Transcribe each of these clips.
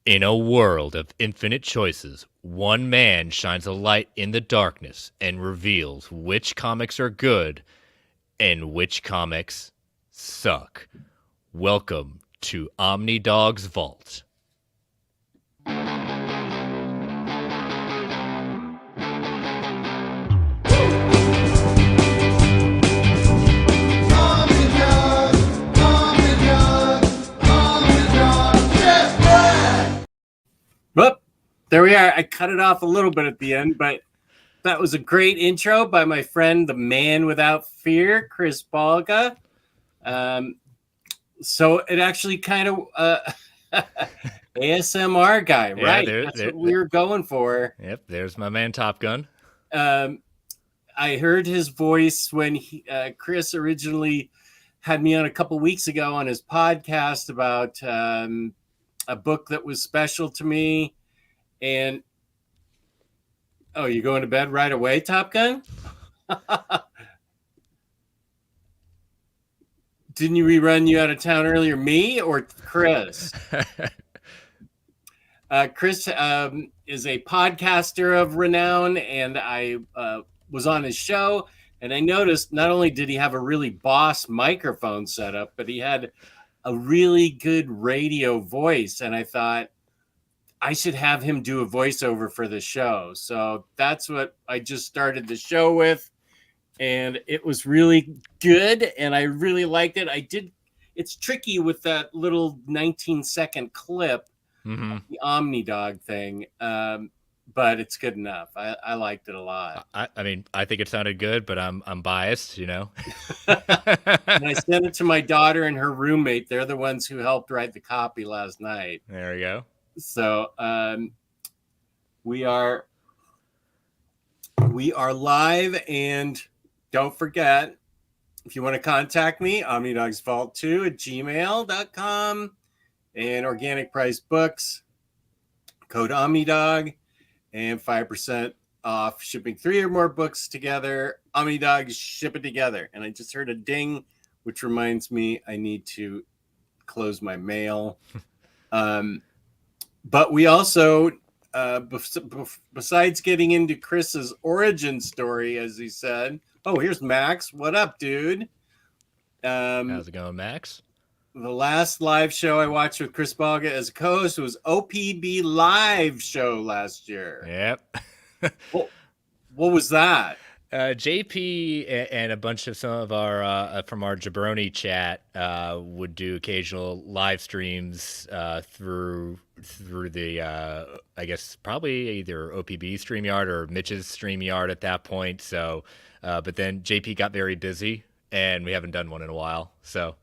In a world of infinite choices, one man shines a light in the darkness and reveals which comics are good and which comics suck. Welcome to Omnidog's Vault. Well, there we are. I cut it off a little bit at the end, but that was a great intro by my friend, the man without fear, Chris Balga. So it actually kind of ASMR guy, right? That's what we were going for. Yep, there's my man Top Gun. I heard his voice when Chris originally had me on a couple weeks ago on his podcast about a book that was special to me. And oh, you going to bed right away, Top Gun? Didn't you rerun you out of town earlier, me or Chris? Chris is a podcaster of renown, and I was on his show, and I noticed not only did he have a really boss microphone setup, but he had a really good radio voice, and I thought I should have him do a voiceover for the show. So that's what I just started the show with, and it was really good, and I really liked it. It's tricky with that little 19-second clip, the Omnidog thing, but it's good enough. I liked it a lot. I mean, I think it sounded good, but I'm biased, you know. And I sent it to my daughter and her roommate. They're the ones who helped write the copy last night. There we go. So we are live, and don't forget, if you want to contact me, omnidogsvault2@gmail.com, and Organic Price Books, code Omnidog, and 5% off shipping 3 or more books together. Omnidog, ship it together. And I just heard a ding, which reminds me I need to close my mail. But we also, besides getting into Chris's origin story, as he said, oh, here's Max. What up, dude? How's it going, Max? The last live show I watched with Chris Balga as a co-host was OPB Live show last year. Yep. What was that? JP and a bunch of some of our from our Jabroni chat would do occasional live streams through the I guess probably either OPB StreamYard or Mitch's StreamYard at that point. So, but then JP got very busy, and we haven't done one in a while. So,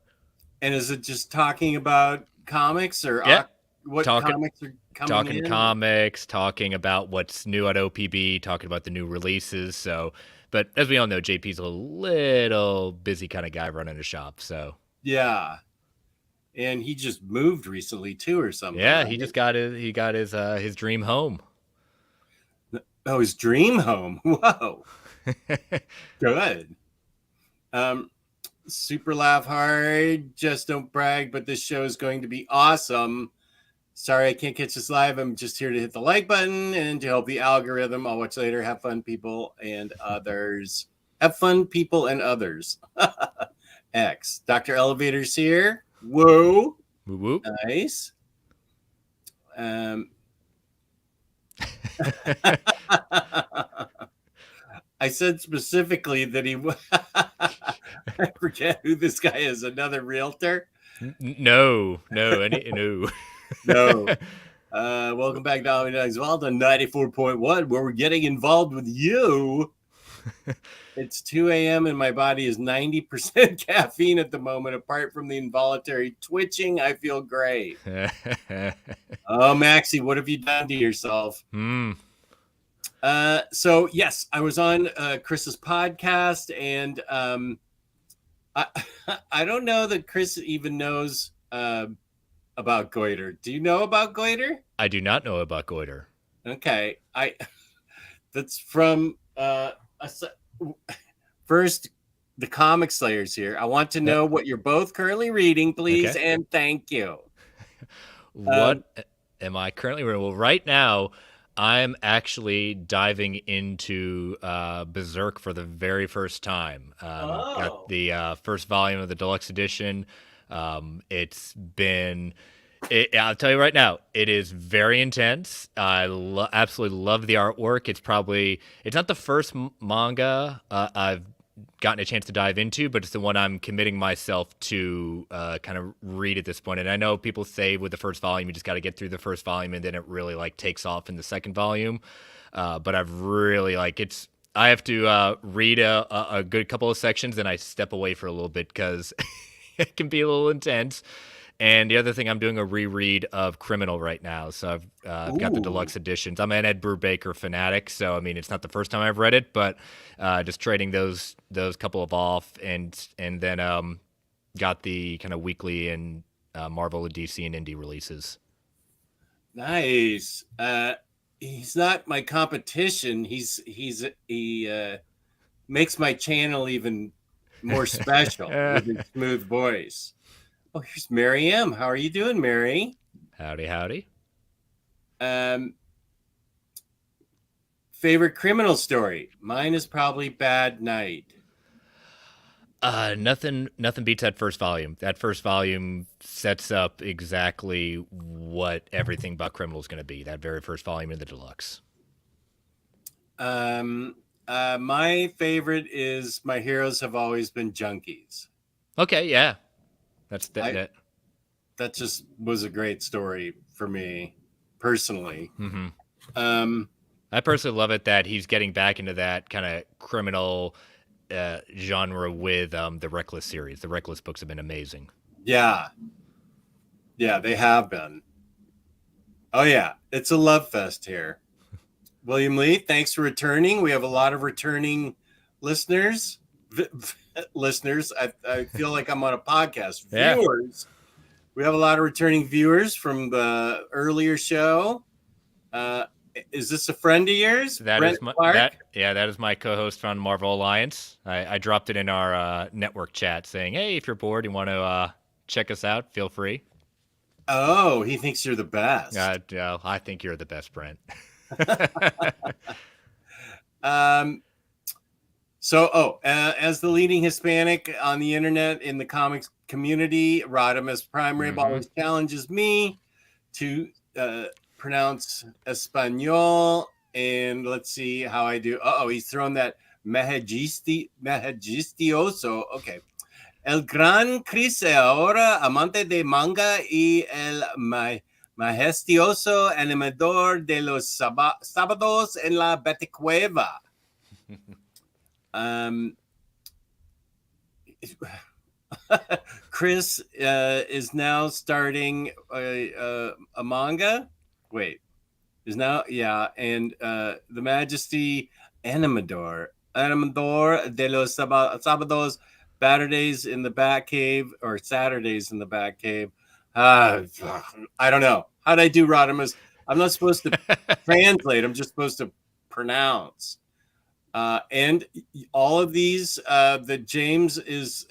and is it just talking about comics or comics are coming talking in? Comics, talking about what's new at OPB, talking about the new releases. So. But as we all know, JP's a little busy kind of guy running a shop. So yeah, and he just moved recently too, or something. Yeah, right? He got his dream home. Oh, his dream home! Whoa, good. Super laugh hard. Just don't brag, but this show is going to be awesome. Sorry, I can't catch this live. I'm just here to hit the like button and to help the algorithm. I'll watch later. Have fun, people and others. Have fun, people and others. X. Dr. Elevator's here. Whoa. Whoop, whoop. Nice. I said specifically that he... I forget who this guy is. Another realtor? No. No. Welcome back to Omnidog's Vault on 94.1, where we're getting involved with you. It's 2 a.m. and my body is 90% caffeine at the moment. Apart from the involuntary twitching, I feel great. Oh, Maxie, what have you done to yourself? So, yes, I was on Chris's podcast, and I don't know that Chris even knows about goiter. Do you know about goiter? I do not know about goiter. Okay. That's from first, the Comic Slayers here. I want to know what you're both currently reading, please, and thank you. What Am I currently reading? Well, right now, I'm actually diving into Berserk for the very first time. Got Oh, the first volume of the deluxe edition. It's been I'll tell you right now, it is very intense. I absolutely love the artwork. It's not the first manga I've gotten a chance to dive into, but it's the one I'm committing myself to kind of read at this point. And I know people say with the first volume, you just got to get through the first volume, and then it really like takes off in the second volume. But I've really like it's. I have to read a good couple of sections, and I step away for a little bit because it can be a little intense. And the other thing, I'm doing a reread of Criminal right now, so I've got the ooh, deluxe editions. I'm an Ed Brubaker fanatic, so I mean it's not the first time I've read it, but just trading those couple of off, and then got the kind of weekly and Marvel, DC, and indie releases. nice. He's not my competition. He makes my channel even more special with his smooth voice. Oh, here's Mary M. How are you doing, Mary? Howdy, howdy. Um, favorite criminal story? Mine is probably Bad Night. Nothing beats that first volume. That first volume sets up exactly what everything about Criminal is going to be. That very first volume in the deluxe. Um, my favorite is My Heroes Have Always Been Junkies. Okay, yeah, that's that. I that that just was a great story for me personally. mm-hmm. Um, I personally love it that he's getting back into that kind of criminal genre with the Reckless series. The Reckless books have been amazing. yeah, yeah, they have been. Oh yeah, it's a love fest here. William Lee, thanks for returning. We have a lot of returning listeners. Listeners, I feel like I'm on a podcast. Yeah, Viewers, we have a lot of returning viewers from the earlier show. Uh, is this a friend of yours, that Brent is my Clark? that is my co-host on Marvel Alliance. I dropped it in our network chat saying, "Hey, if you're bored, you want to check us out, feel free." Oh, he thinks you're the best. I think you're the best, Brent. Um, as the leading Hispanic on the internet in the comics community, Rodimus Prime Mm-hmm. always challenges me to pronounce Espanol. And let's see how I do. Oh, he's thrown that mejistioso. Okay. El gran Cris ahora amante de manga y el majestuoso animador de los sábados en la Baticueva. Um, Chris is now starting a manga. Wait, is now, yeah, and the Majesty Animador de los Sábados, Baturdays in the Batcave, or Saturdays in the Batcave. I don't know. How'd I do, Rodimus? I'm not supposed to translate. I'm just supposed to pronounce. And all of these that James is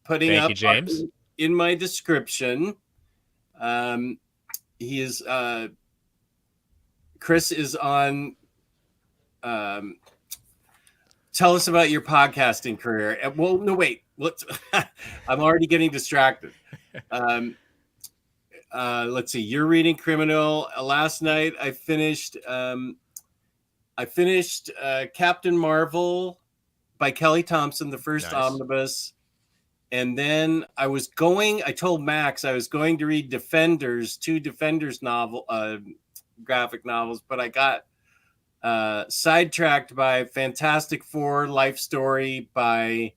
putting Thank up you, James. in my description. He is Chris is on. Tell us about your podcasting career. Well, no, wait. Let's. I'm already getting distracted. Let's see. You're reading Criminal. Last night I finished. I finished Captain Marvel by Kelly Thompson, the first Nice. omnibus. And then I told Max I was going to read two Defenders graphic novels, but I got sidetracked by Fantastic Four life story by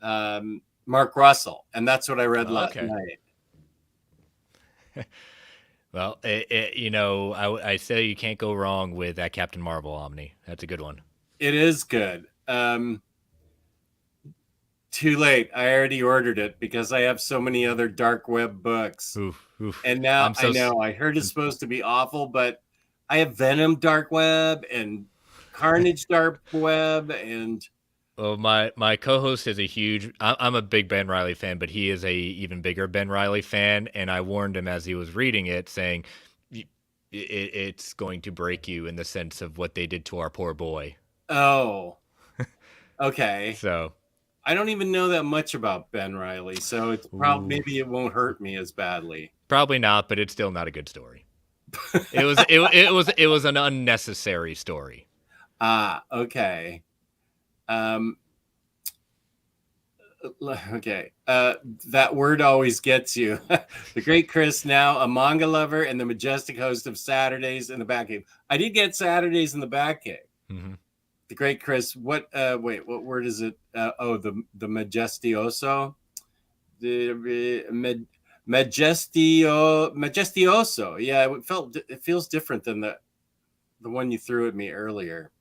Mark Russell. And that's what I read last night. Well, I say you can't go wrong with that Captain Marvel Omni. That's a good one. It is good. Too late. I already ordered it because I have so many other dark web books. Oof. And now I know I heard it's supposed to be awful, but I have Venom dark web and Carnage dark web and well, my co-host is I'm a big Ben Reilly fan, but he is a even bigger Ben Reilly fan, and I warned him as he was reading it, saying, it's going to break you in the sense of what they did to our poor boy. Oh, okay. So, I don't even know that much about Ben Riley, so it's probably ooh, maybe it won't hurt me as badly. probably not, but it's still not a good story. It was an unnecessary story. Ah, okay. Um, okay. That word always gets you. The great Chris, now a manga lover and the majestic host of Saturdays in the BatCave. I did get Saturdays in the BatCave. Mm-hmm. The great Chris. What? Wait. What word is it? The majestioso. Majestioso. Yeah, it feels different than the one you threw at me earlier.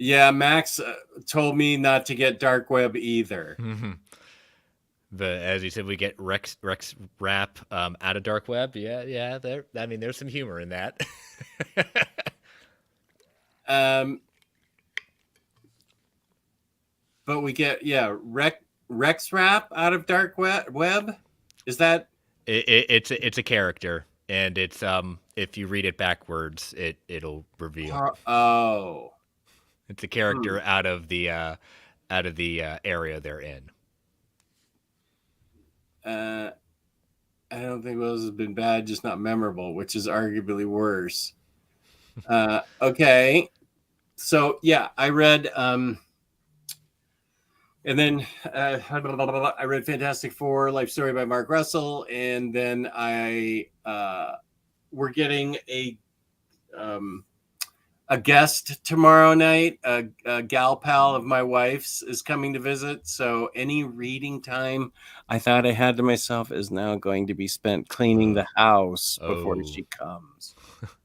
Yeah, Max told me not to get dark web either. Mm-hmm. As you said, we get Rex rap out of dark web. Yeah. There's some humor in that. Um, but we get Rex rap out of dark web. Is that it's a character, and it's if you read it backwards, it'll reveal. Oh, It's a character out of the area they're in. I don't think those have been bad, just not memorable, which is arguably worse. Okay, so yeah, I read and then I read Fantastic Four: Life Story by Mark Russell, and then we're getting a guest tomorrow night. A gal pal of my wife's is coming to visit, so any reading time I thought I had to myself is now going to be spent cleaning the house before she comes.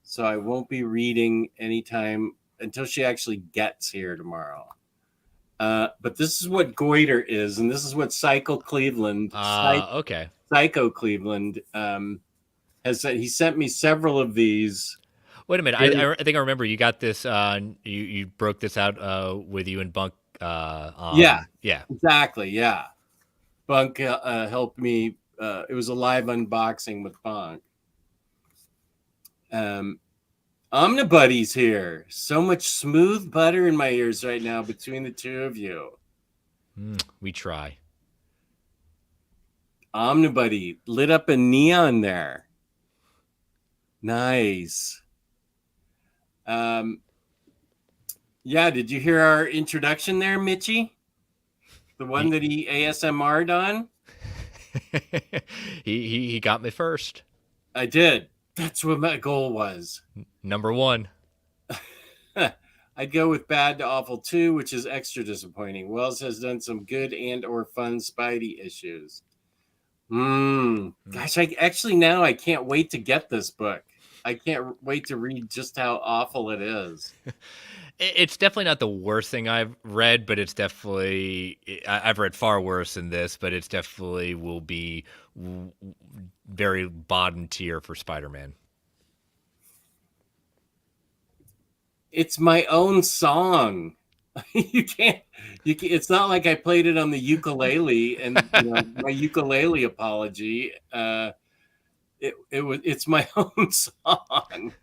So I won't be reading anytime until she actually gets here tomorrow. But this is what goiter is, and this is what Psycho Cleveland, Okay. Psycho Cleveland has said. He sent me several of these. Wait a minute. I think I remember you got this. You broke this out with you and Bunk. Yeah, exactly. Yeah, Bunk helped me. It was a live unboxing with Bunk. Omnibuddy's here. So much smooth butter in my ears right now between the two of you. We try. Omnibuddy lit up a neon there. Nice. Yeah, did you hear our introduction there, Mitchie? The one that he ASMR'd on? he got me first. I did. That's what my goal was. Number one. I'd go with Bad to Awful 2, which is extra disappointing. Wells has done some good and or fun Spidey issues. Gosh, now I can't wait to get this book. I can't wait to read just how awful it is. It's definitely not the worst thing I've read, but it's definitely I've read far worse than this, but it's definitely will be very bottom tier for Spider-Man. It's my own song. It's not like I played it on the ukulele and my ukulele apology. It's my own song.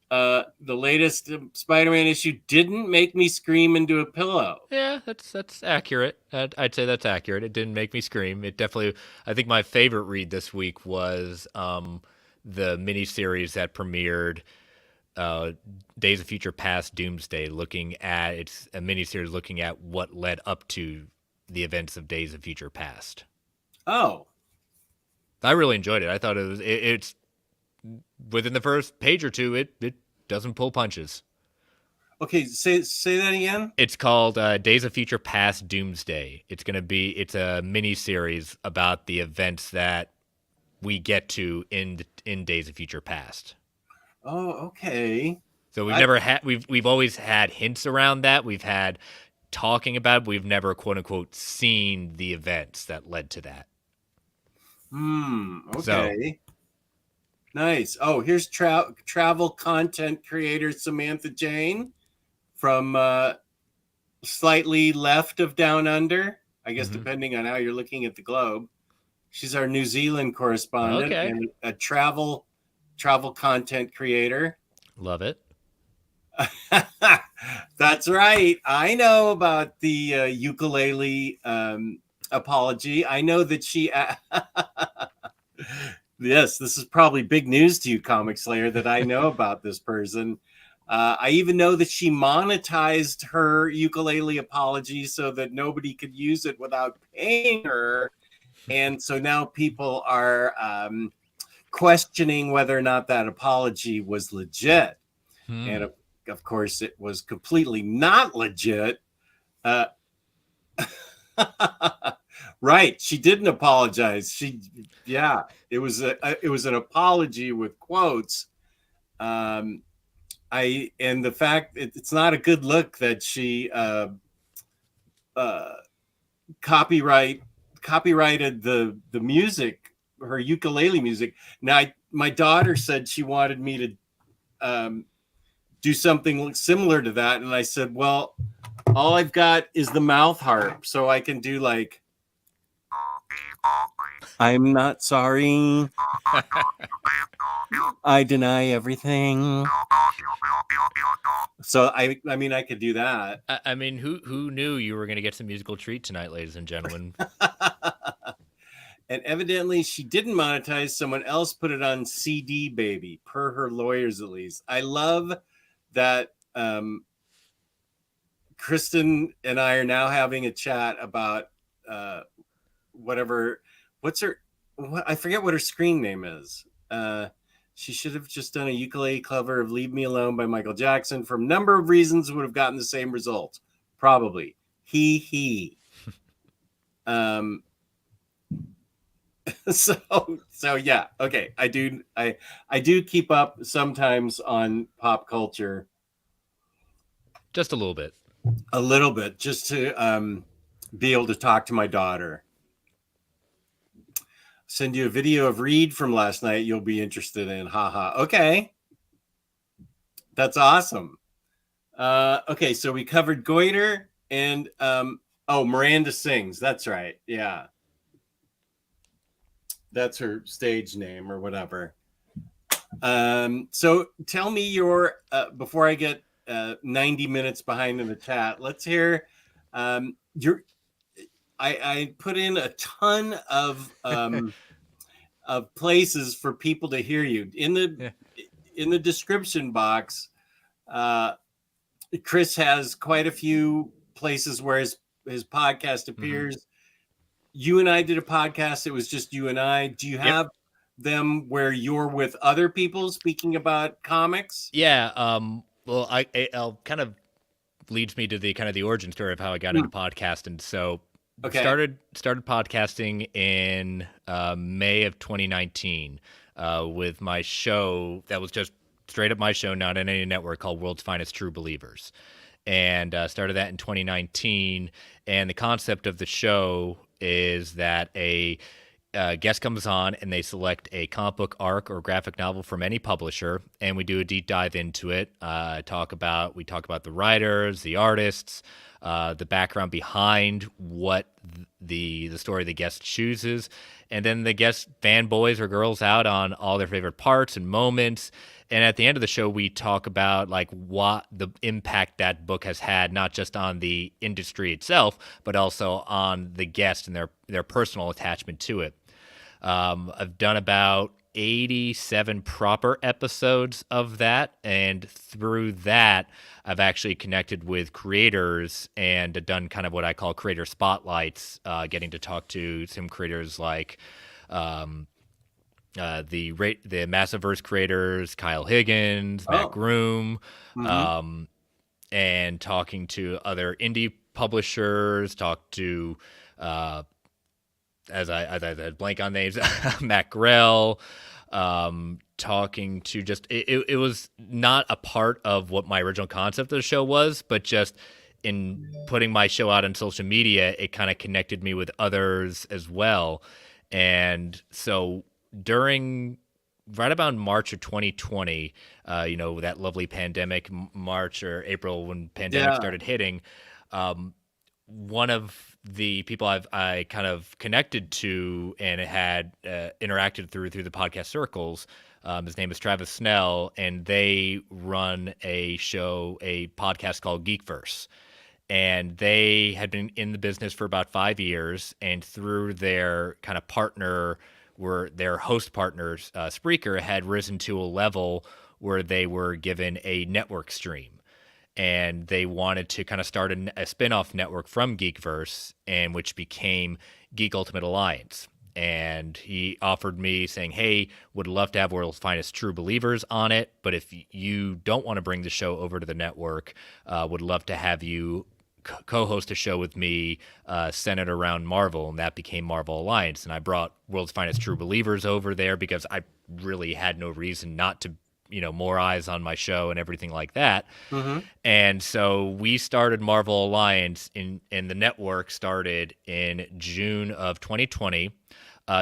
The latest Spider-Man issue didn't make me scream into a pillow. Yeah, that's accurate. I'd say that's accurate. It didn't make me scream. It definitely. I think my favorite read this week was the miniseries that premiered, Days of Future Past Doomsday. It's a miniseries looking at what led up to the events of Days of Future Past. Oh, I really enjoyed it. I thought it's within the first page or two, it doesn't pull punches. Okay, say that again. It's called Days of Future Past Doomsday. It's a mini series about the events that we get to in Days of Future Past. Oh, okay. So we've always had hints around that. We've had talking about it. We've never quote unquote seen the events that led to that. Okay. So, nice. Oh, here's travel content creator Samantha Jane from slightly left of Down Under, I guess, depending on how you're looking at the globe. She's our New Zealand correspondent Okay. and a travel content creator. Love it. That's right. I know about the ukulele apology. I know that she. Yes, this is probably big news to you, Comic Slayer, that I know about this person. I even know that she monetized her ukulele apology so that nobody could use it without paying her. And so now people are questioning whether or not that apology was legit. And of course, it was completely not legit. Right, she didn't apologize. It was an apology with quotes. And the fact it's not a good look that she copyrighted the music, her ukulele music. Now, my daughter said she wanted me to do something similar to that, and I said, well, all I've got is the mouth harp, so I can do like, I'm not sorry. I deny everything. So I mean, I could do that. I mean, who knew you were going to get some musical treat tonight, ladies and gentlemen? And evidently she didn't monetize. Someone else put it on CD, baby, per her lawyers at least. I love that Kristen and I are now having a chat about I forget what her screen name is. She should have just done a ukulele cover of Leave Me Alone by Michael Jackson. For a number of reasons would have gotten the same result. Probably. He. So yeah, okay. I do keep up sometimes on pop culture. Just a little bit. A little bit, just to be able to talk to my daughter. Send you a video of Reed from last night you'll be interested in. Haha. Okay. That's awesome. Okay, so we covered Goiter and Miranda Sings. That's right. Yeah. That's her stage name or whatever. So tell me your before I get 90 minutes behind in the chat, let's hear your I put in a ton of places for people to hear you in the description box. Chris has quite a few places where his podcast appears. Mm-hmm. You and I did a podcast. It was just you and I. Do you have them where you're with other people speaking about comics? Yeah. Well, I'll kind of leads me to the kind of the origin story of how I got into podcasting. So started podcasting in May of 2019 with my show that was just straight up my show, not on any network, called World's Finest True Believers. And started that in 2019. And the concept of the show is that a guest comes on and they select a comic book arc or graphic novel from any publisher, and we do a deep dive into it. We talk about the writers, the artists, the background behind what the story the guest chooses, and then the guest fanboys or girls out on all their favorite parts and moments. And at the end of the show, we talk about like what the impact that book has had, not just on the industry itself, but also on the guest and their personal attachment to it. I've done about 87 proper episodes of that, and through that, I've actually connected with creators and done kind of what I call creator spotlights, getting to talk to some creators like the Massiverse creators, Kyle Higgins, Matt Groom, and talking to other indie publishers, talk to as I had blank on names, Matt Grell, talking to just it was not a part of what my original concept of the show was, but just in putting my show out on social media, it kind of connected me with others as well. And so right about March of 2020, that lovely pandemic, March or April when pandemic started hitting, one of the people I kind of connected to and had interacted through the podcast circles. His name is Travis Snell, and they run a podcast called Geekverse. And they had been in the business for about 5 years, and through their kind of partner, were their host partners, Spreaker, had risen to a level where they were given a network stream, and they wanted to kind of start a spin-off network from Geekverse, and which became Geek Ultimate Alliance. And he offered me saying, hey, would love to have World's Finest True Believers on it, but if you don't want to bring the show over to the network, would love to have you co-host a show with me centered around Marvel, and that became Marvel Alliance. And I brought World's Finest True Believers over there because I really had no reason not to, more eyes on my show and everything like that. Mm-hmm. And so we started Marvel Alliance, and the network started in June of 2020.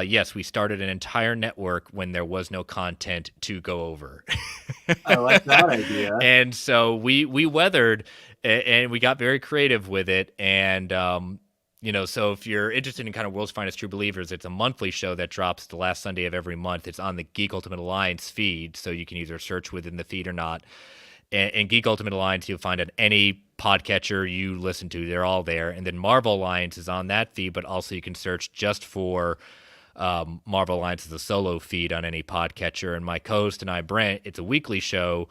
Yes, we started an entire network when there was no content to go over. I like that idea. And so we weathered, and we got very creative with it. And, so if you're interested in kind of World's Finest True Believers, it's a monthly show that drops the last Sunday of every month. It's on the Geek Ultimate Alliance feed, so you can either search within the feed or not. And Geek Ultimate Alliance, you'll find on any podcatcher you listen to. They're all there. And then Marvel Alliance is on that feed, but also you can search just for Marvel Alliance as a solo feed on any podcatcher. And my co-host and I, Brent, it's a weekly show.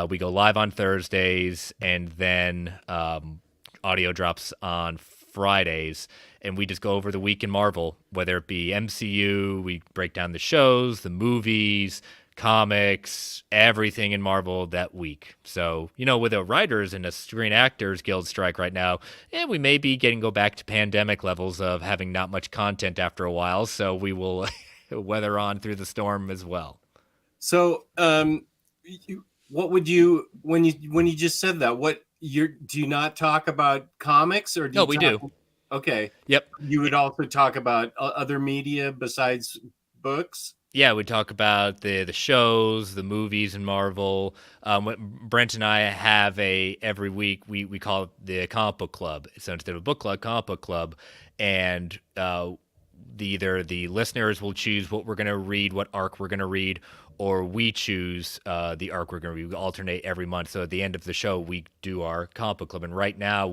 We go live on Thursdays, and then audio drops on Fridays, and we just go over the week in Marvel, whether it be MCU, we break down the shows, the movies, comics, everything in Marvel that week. So, with the writers and the Screen Actors Guild strike right now, we may be go back to pandemic levels of having not much content after a while. So we will weather on through the storm as well. So, what would you, when you just said that, do you not talk about comics, or do No, you we do. Okay. Yep. You would also talk about other media besides books? Yeah, we talk about the shows, the movies, and Marvel. Brent and I have every week we call it the comic book club. So instead of a book club, comic book club, and either the listeners will choose what we're going to read, what arc we're going to read, or we choose the arc we're going to read. We alternate every month. So at the end of the show, we do our comic book club. And right now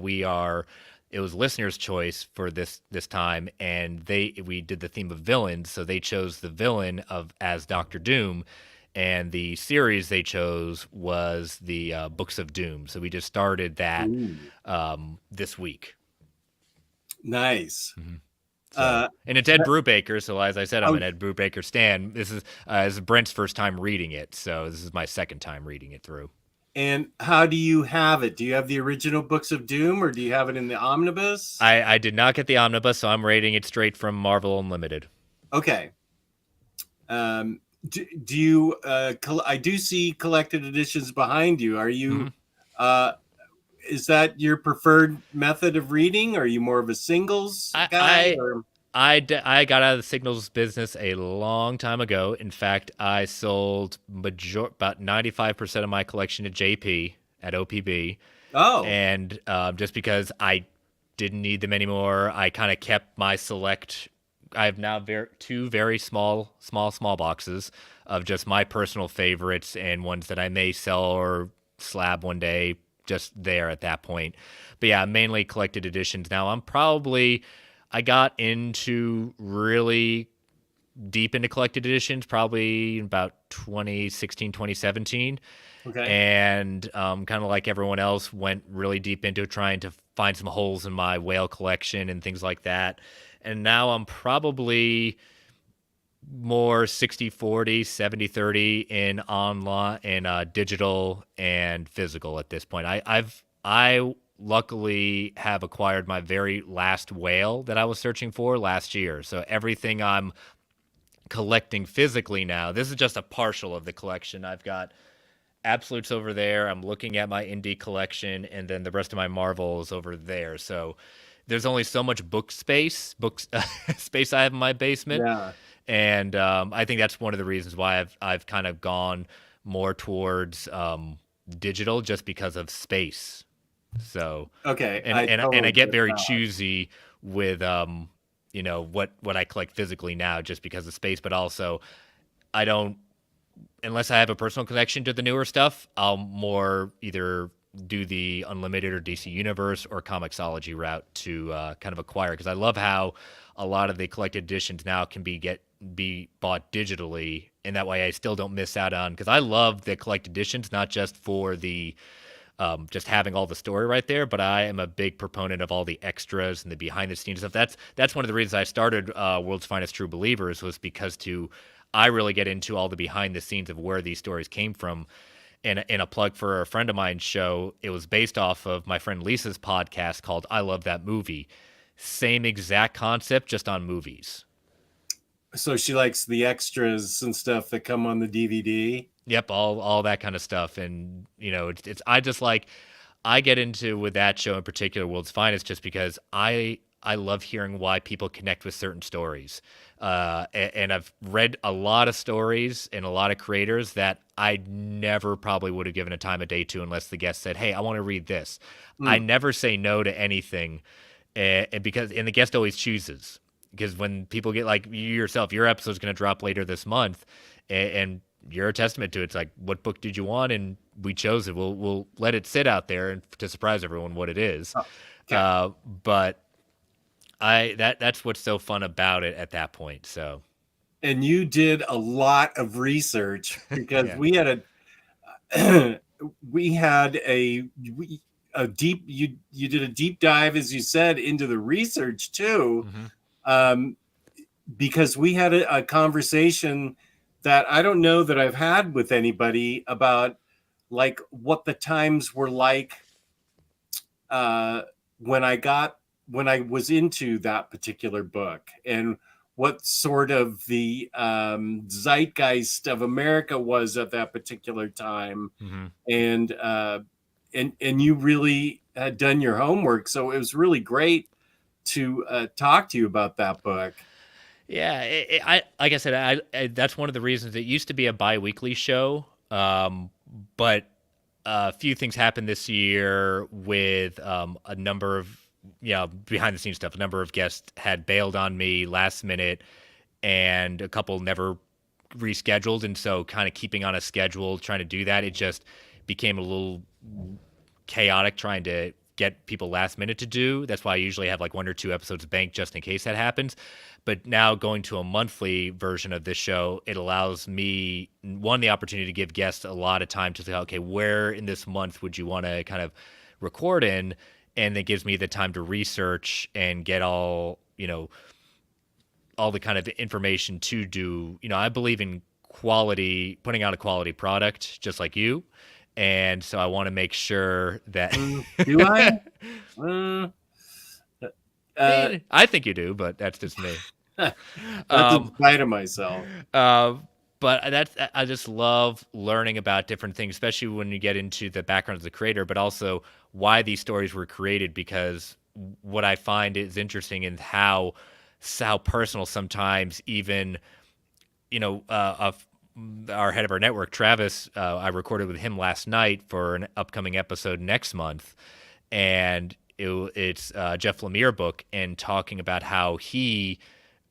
it was listeners' choice for this time, and we did the theme of villains. So they chose the villain as Doctor Doom, and the series they chose was the Books of Doom. So we just started that this week. Nice. Mm-hmm. So, and it's Ed Brubaker. So as I said, I'm an Ed Brubaker stan. This is Brent's first time reading it. So this is my second time reading it through. And how do you have it? Do you have the original Books of Doom, or do you have it in the omnibus? I did not get the omnibus, so I'm rating it straight from Marvel Unlimited. Okay. Do you? I do see collected editions behind you. Are you? Mm-hmm. Is that your preferred method of reading? Are you more of a singles guy? I got out of the singles business a long time ago. In fact, I sold about 95% of my collection to JP at OPB. Oh. And just because I didn't need them anymore, I kind of kept my select. I have now two very small boxes of just my personal favorites and ones that I may sell or slab one day, just there at that point. But yeah, mainly collected editions. Now I got into really deep into collected editions probably in about 2016, 2017. Okay. And kind of like everyone else, went really deep into trying to find some holes in my whale collection and things like that. And now I'm probably more 60-40, 70-30 in online and digital and physical at this point. I luckily have acquired my very last whale that I was searching for last year. So everything I'm collecting physically now, this is just a partial of the collection. I've got Absolutes over there. I'm looking at my indie collection, and then the rest of my Marvel is over there. So there's only so much space I have in my basement. Yeah. And I think that's one of the reasons why I've kind of gone more towards digital, just because of space. So okay, and I get very choosy with what I collect physically now, just because of space, but also I don't, unless I have a personal connection to the newer stuff, I'll more either do the Unlimited or DC Universe or Comixology route to kind of acquire, because I love how a lot of the collected editions now can be bought digitally, and that way I still don't miss out on, because I love the collected editions, not just for the just having all the story right there, but I am a big proponent of all the extras and the behind the scenes stuff. That's one of the reasons I started World's Finest True Believers, was because I really get into all the behind the scenes of where these stories came from. And in a plug for a friend of mine's show, it was based off of my friend Lisa's podcast called I Love That Movie. Same exact concept, just on movies. So she likes the extras and stuff that come on the DVD. Yep, all that kind of stuff. And it's I just like, I get into with that show in particular, World's Finest, just because I love hearing why people connect with certain stories. And I've read a lot of stories and a lot of creators that I never probably would have given a time of day to, unless the guest said, "Hey, I want to read this." I never say no to anything, and the guest always chooses. Because when people get, like you yourself, your episode's going to drop later this month, and you're a testament to it. It's like, what book did you want? And we chose it. We'll let it sit out there and to surprise everyone what it is. Oh, okay. But that's what's so fun about it at that point. So, and you did a lot of research, because yeah. we had a deep, you did a deep dive, as you said, into the research too. Mm-hmm. Because we had a conversation that I don't know that I've had with anybody about, like, what the times were like when I was into that particular book, and what sort of the zeitgeist of America was at that particular time. Mm-hmm. And you really had done your homework, so it was really great to talk to you about that book. Yeah, I like I said, that's one of the reasons it used to be a bi-weekly show, but a few things happened this year with a number of behind the scenes stuff. A number of guests had bailed on me last minute, and a couple never rescheduled, and so kind of keeping on a schedule, trying to do that, it just became a little chaotic trying to get people last minute to do. That's why I usually have like 1 or 2 episodes banked just in case that happens. But now going to a monthly version of this show, it allows me, one, the opportunity to give guests a lot of time to say, okay, where in this month would you want to kind of record in? And it gives me the time to research and get all the kind of information to do. I believe in quality, putting out a quality product, just like you. And so I want to make sure that do I? I think you do, but that's just me. That's in spite of myself. But I just love learning about different things, especially when you get into the background of the creator, but also why these stories were created. Because what I find is interesting in how personal sometimes, even our head of our network, Travis, I recorded with him last night for an upcoming episode next month, and it's Jeff Lemire book, and talking about how he,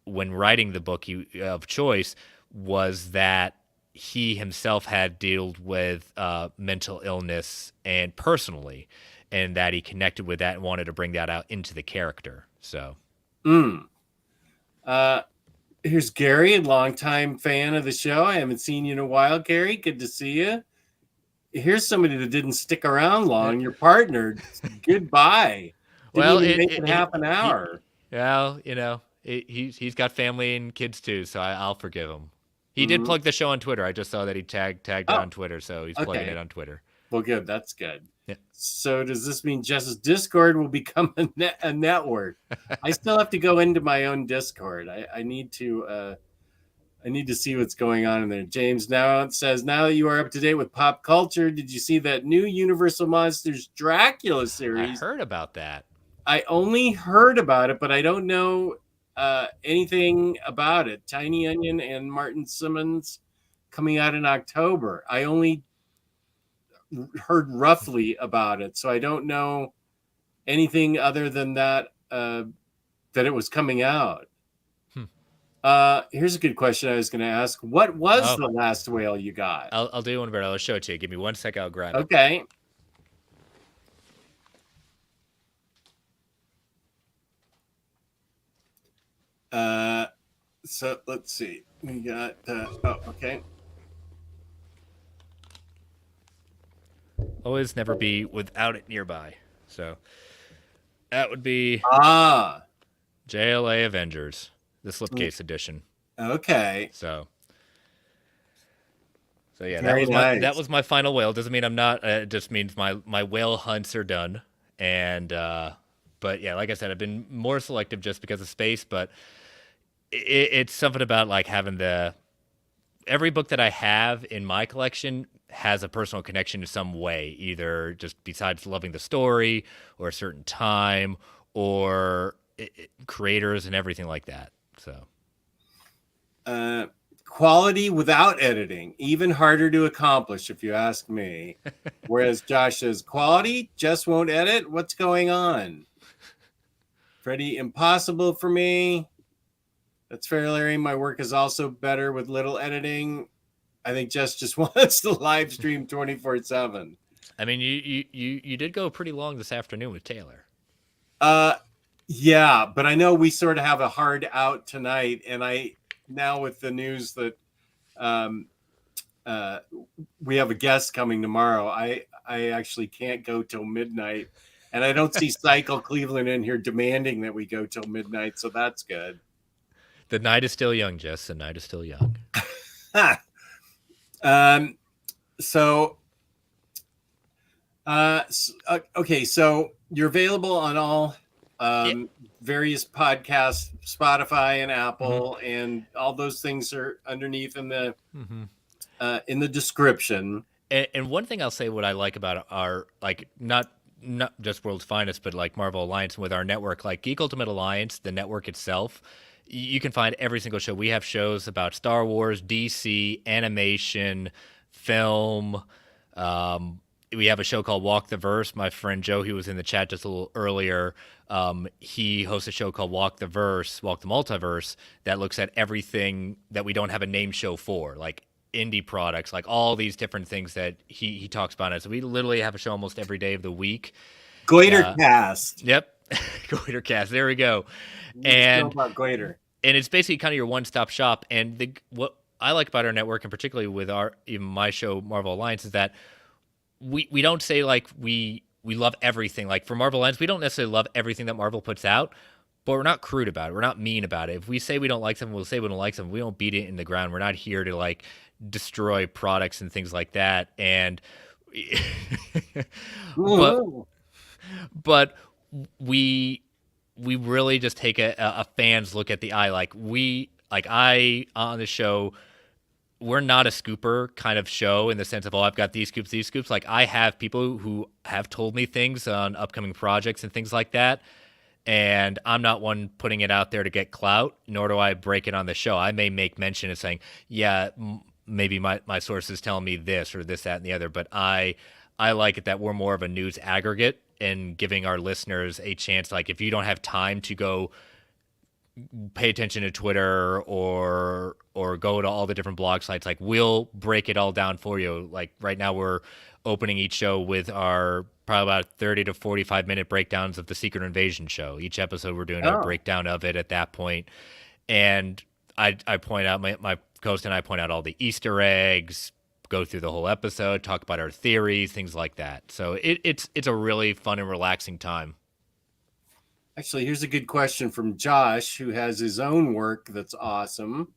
when writing the book of choice, was that he himself had dealt with mental illness and personally, and that he connected with that and wanted to bring that out into the character. So, here's Gary, a longtime fan of the show. I haven't seen you in a while, Gary. Good to see you. Here's somebody that didn't stick around long. Your partner. Goodbye. Didn't even make it half an hour. He's got family and kids too, so I'll forgive him. He did plug the show on Twitter. I just saw that he tagged it on Twitter, so he's plugging it on Twitter. Well, good. That's good. Yeah. So does this mean Jess's Discord will become a network? I still have to go into my own Discord. I need to see what's going on in there. James now says, now that you are up to date with pop culture, did you see that new Universal Monsters Dracula series? I heard about that. I only heard about it, but I don't know anything about it. Tiny Onion and Martin Simmons coming out in October. I only heard roughly about it, so I don't know anything other than that that it was coming out. Hmm. Here's a good question I was going to ask. What was Oh, the last whale you got? I'll do one better. I'll show it to you. Give me 1 sec. I'll grab it. Okay. So let's see. We got. Okay. Always never be without it nearby. So that would be Ah. JLA Avengers, the slipcase edition. Okay. So yeah, Very that nice. was my final whale. Doesn't mean I'm not. It just means my whale hunts are done. And but yeah, like I said, I've been more selective just because of space. But it's something about like having every book that I have in my collection has a personal connection to some way, either just besides loving the story or a certain time or creators and everything like that. So quality without editing, even harder to accomplish, if you ask me. Whereas Josh says, quality, just won't edit. What's going on? Freddie, impossible for me. That's fair, Larry. My work is also better with little editing. I think Jess just wants to live stream 24/7. I mean, you did go pretty long this afternoon with Taylor. Yeah, but I know we sort of have a hard out tonight, and I now with the news that we have a guest coming tomorrow, I actually can't go till midnight, and I don't see Cycle Cleveland in here demanding that we go till midnight, so that's good. The night is still young, Jess. The night is still young. So okay, so you're available on all various podcasts, Spotify and Apple, and all those things are underneath in the description. And one thing I'll say, what I like about our like not just World's Finest, but like Marvel Alliance with our network, like Geek Ultimate Alliance, the network itself. You can find every single show. We have shows about Star Wars, DC, animation, film. We have a show called Walk the Verse. My friend Joe, he was in the chat just a little earlier. He hosts a show called Walk the Verse, Walk the Multiverse, that looks at everything that we don't have a name show for, like indie products, like all these different things that he talks about. It. So we literally have a show almost every day of the week. Goitercast. Yep. Goitercast. There we go. And about Goiter. And it's basically kind of your one-stop shop. And what I like about our network, and particularly with even my show, Marvel Alliance, is that we don't say like we love everything. Like for Marvel Alliance, we don't necessarily love everything that Marvel puts out, but we're not crude about it. We're not mean about it. If we say we don't like something, we'll say we don't like something. We don't beat it in the ground. We're not here to like destroy products and things like that. And but we really just take a fan's look at the eye. I on the show, we're not a scooper kind of show in the sense of, oh, I've got these scoops. Like I have people who have told me things on upcoming projects and things like that. And I'm not one putting it out there to get clout, nor do I break it on the show. I may make mention of saying, yeah, maybe my sources tell me this or this, that, and the other. But I like it that we're more of a news aggregate and giving our listeners a chance. Like if you don't have time to go pay attention to Twitter or go to all the different blog sites, like we'll break it all down for you. Like right now we're opening each show with our probably about 30 to 45 minute breakdowns of the Secret Invasion show. Each episode we're doing a breakdown of it at that point. And I point out, my co-host and I point out all the Easter eggs, go through the whole episode, talk about our theories, things like that. So it's a really fun and relaxing time. Actually, here's a good question from Josh, who has his own work that's awesome.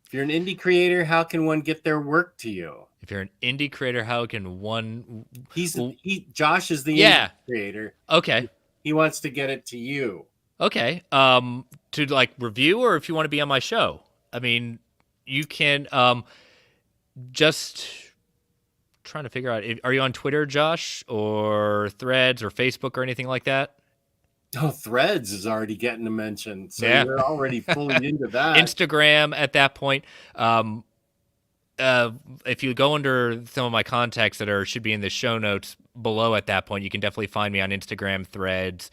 If you're an indie creator, how can one get their work to you? If you're an indie creator, how can one? Josh is the indie creator. Okay. He wants to get it to you. Okay. To like review, or if you want to be on my show, I mean, you can. Just trying to figure out. Are you on Twitter, Josh, or Threads, or Facebook, or anything like that? Oh, Threads is already getting a mention, so you're already fully into that. Instagram at that point. If you go under some of my contacts that should be in the show notes below at that point, you can definitely find me on Instagram, Threads,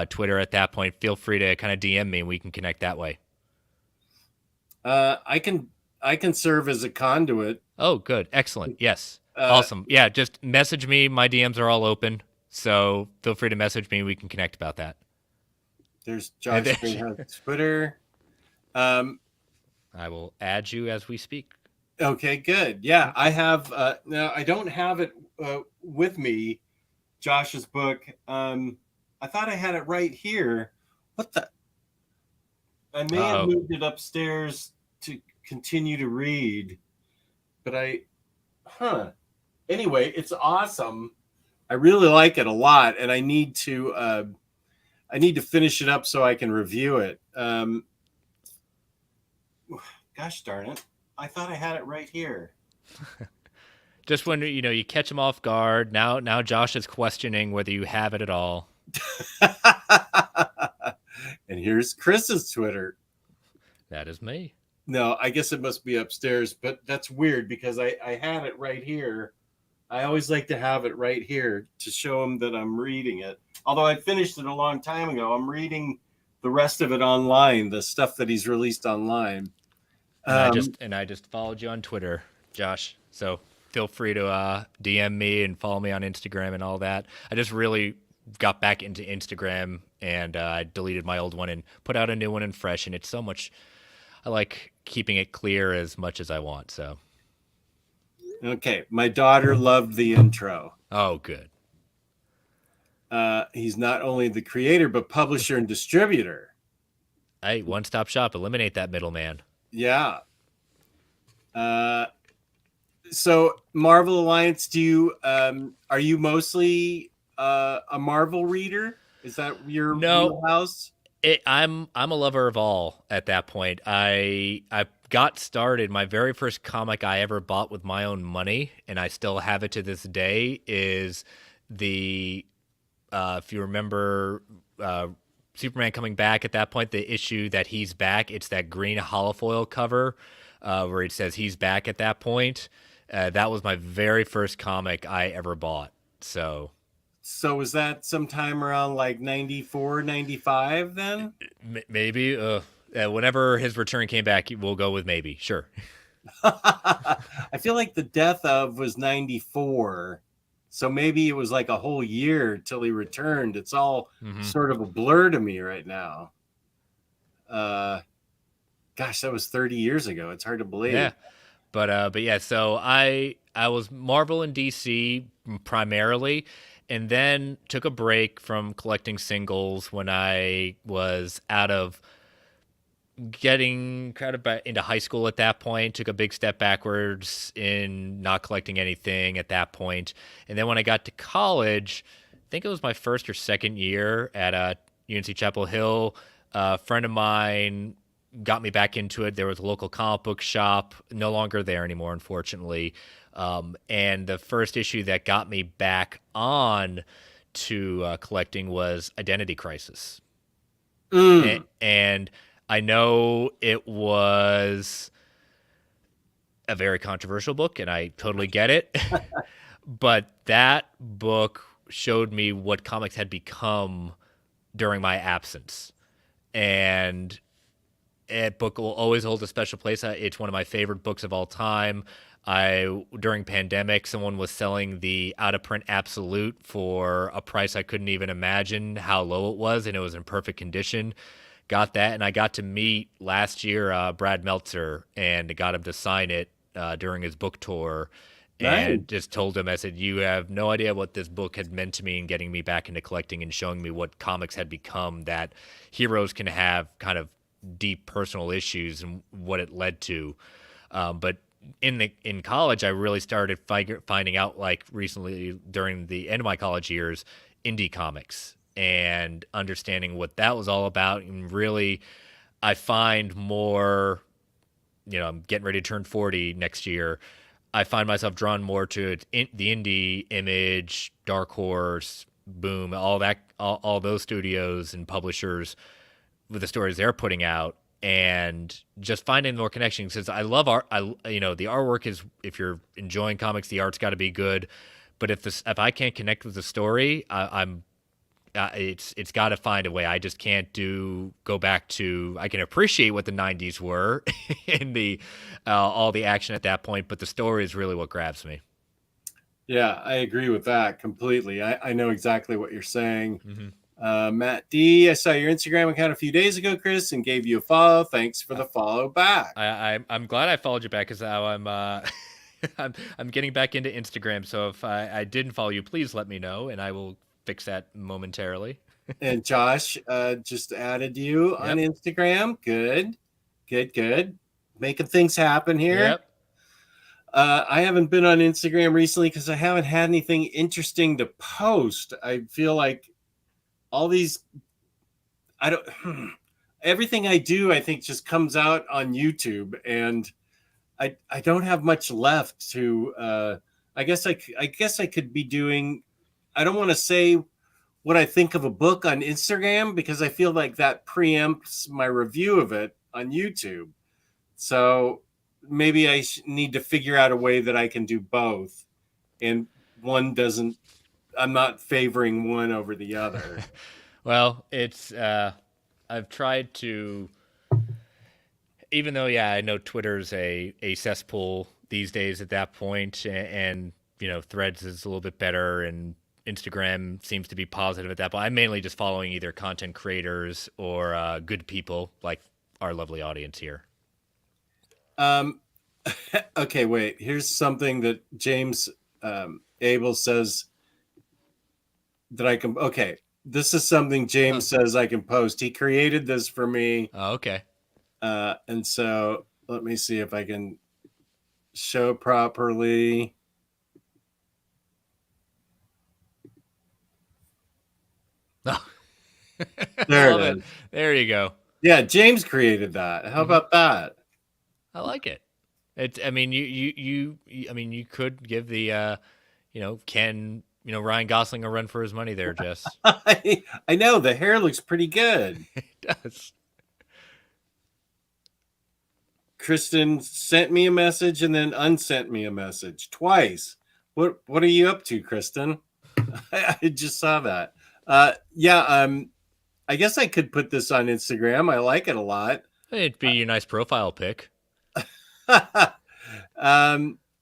Twitter at that point, feel free to kind of DM me and we can connect that way. I can serve as a conduit. Oh, good. Excellent. Yes. Awesome. Yeah, just message me. My DMs are all open. So feel free to message me. We can connect about that. There's Josh on Twitter. I will add you as we speak. Okay, good. Yeah, I have. Now, I don't have it with me, Josh's book. I thought I had it right here. What the? I may have moved it upstairs to continue to read, but Anyway, it's awesome. I really like it a lot, and I need to finish it up so I can review it. Gosh darn it! I thought I had it right here. Just when you catch him off guard. Now Josh is questioning whether you have it at all. And here's Chris's Twitter. That is me. No, I guess it must be upstairs, but that's weird because I had it right here. I always like to have it right here to show him that I'm reading it. Although I finished it a long time ago, I'm reading the rest of it online, the stuff that he's released online. And I just followed you on Twitter, Josh. So feel free to DM me and follow me on Instagram and all that. I just really got back into Instagram and I deleted my old one and put out a new one and fresh. And it's so much. I like keeping it clear as much as I want. So. Okay, my daughter loved the intro. Oh, good. He's not only the creator but publisher and distributor. Hey, one-stop shop. Eliminate that middleman. Yeah. So Marvel Alliance, are you mostly a Marvel reader? Is that your wheelhouse? I'm a lover of all at that point. I got started. My very first comic I ever bought with my own money, and I still have it to this day, is the if you remember Superman coming back at that point, the issue that he's back, it's that green holofoil cover where it says he's back at that point. That was my very first comic I ever bought. So was that sometime around like 94, 95 then? Maybe. Whenever his return came back, we'll go with maybe. Sure. I feel like the death of was 94. So maybe it was like a whole year till he returned. It's all sort of a blur to me right now. Gosh, that was 30 years ago. It's hard to believe. Yeah. But yeah, so I was Marvel and DC primarily, and then took a break from collecting singles when I was out of getting kind of into high school at that point. Took a big step backwards in not collecting anything at that point. And then when I got to college, I think it was my first or second year at UNC Chapel Hill, a friend of mine got me back into it. There was a local comic book shop, no longer there anymore, unfortunately. And the first issue that got me back on to collecting was Identity Crisis. And I know it was a very controversial book, and I totally get it. But that book showed me what comics had become during my absence. And that book will always hold a special place. It's one of my favorite books of all time. During pandemic, someone was selling the out-of-print Absolute for a price I couldn't even imagine how low it was, and it was in perfect condition. Got that, and I got to meet last year Brad Meltzer and got him to sign it during his book tour. And just told him, I said, you have no idea what this book had meant to me in getting me back into collecting and showing me what comics had become, that heroes can have kind of deep personal issues and what it led to. But in college, I really started finding out, like recently during the end of my college years, indie comics and understanding what that was all about. And really, I find more, I'm getting ready to turn 40 next year. I find myself drawn more to the indie, Image, Dark Horse, Boom, all those studios and publishers with the stories they're putting out, and just finding more connections. Because I love art. The artwork is, if you're enjoying comics, the art's got to be good. But if I can't connect with the story, I'm it's got to find a way. I just can't go back to. I can appreciate what the '90s were and the all the action at that point, but the story is really what grabs me. Yeah, I agree with that completely. I know exactly what you're saying. Mm-hmm. Matt D, I saw your Instagram account a few days ago, Chris, and gave you a follow. Thanks for the follow back. I'm glad I followed you back because now I'm I'm getting back into Instagram. So if I didn't follow you, please let me know, and I will fix that momentarily. And Josh just added you on Yep. Instagram. Good, good, good. Making things happen here. Yep. I haven't been on Instagram recently because I haven't had anything interesting to post. I feel like all these, I don't, everything I do, I think just comes out on YouTube, and I don't have much left to, I guess I could be doing, I don't want to say what I think of a book on Instagram because I feel like that preempts my review of it on YouTube. So maybe I need to figure out a way that I can do both. And one doesn't, I'm not favoring one over the other. Well, it's I've tried to, even though I know Twitter's a cesspool these days at that point, and Threads is a little bit better, and Instagram seems to be positive at that point. I'm mainly just following either content creators or good people like our lovely audience here. Okay, wait. Here's something that James Abel says that I can. Okay, this is something James says I can post. He created this for me. Oh, okay. And so let me see if I can show properly. Oh. There it is. There you go. Yeah, James created that. How about that? I like it. It's. I mean, I mean, you could give the, Ken, Ryan Gosling a run for his money there, Jess. I know the hair looks pretty good. It does. Kristen sent me a message and then unsent me a message twice. What are you up to, Kristen? I just saw that. I guess I could put this on Instagram. I like it a lot. It'd be a nice profile pic.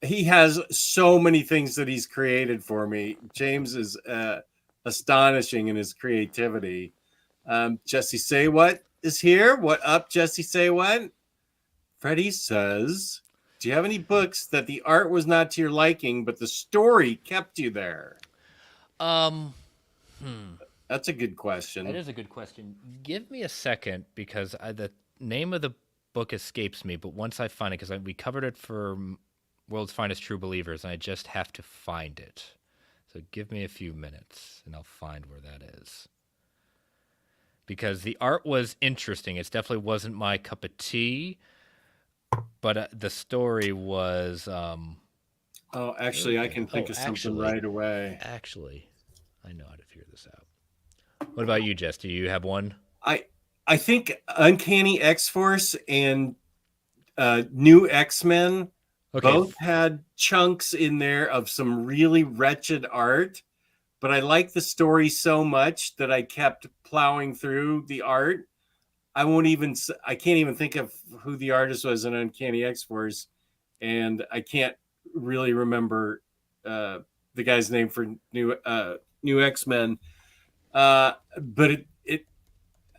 He has so many things that he's created for me. James is astonishing in his creativity. Jesse Say What is here. What up, Jesse Say What? Freddie says, do you have any books that the art was not to your liking, but the story kept you there? That's a good question. That is a good question. Give me a second because the name of the book escapes me, but once I find it, because we covered it for World's Finest True Believers, and I just have to find it. So give me a few minutes, and I'll find where that is. Because the art was interesting. It definitely wasn't my cup of tea, but the story was... Oh, actually, I can think of something right away. Actually, I know how to figure this out. What about you, Jess? Do you have one? I think Uncanny X-Force and New X-Men both had chunks in there of some really wretched art, but I liked the story so much that I kept plowing through the art. I can't even think of who the artist was in Uncanny X-Force, and I can't really remember the guy's name for New X-Men. But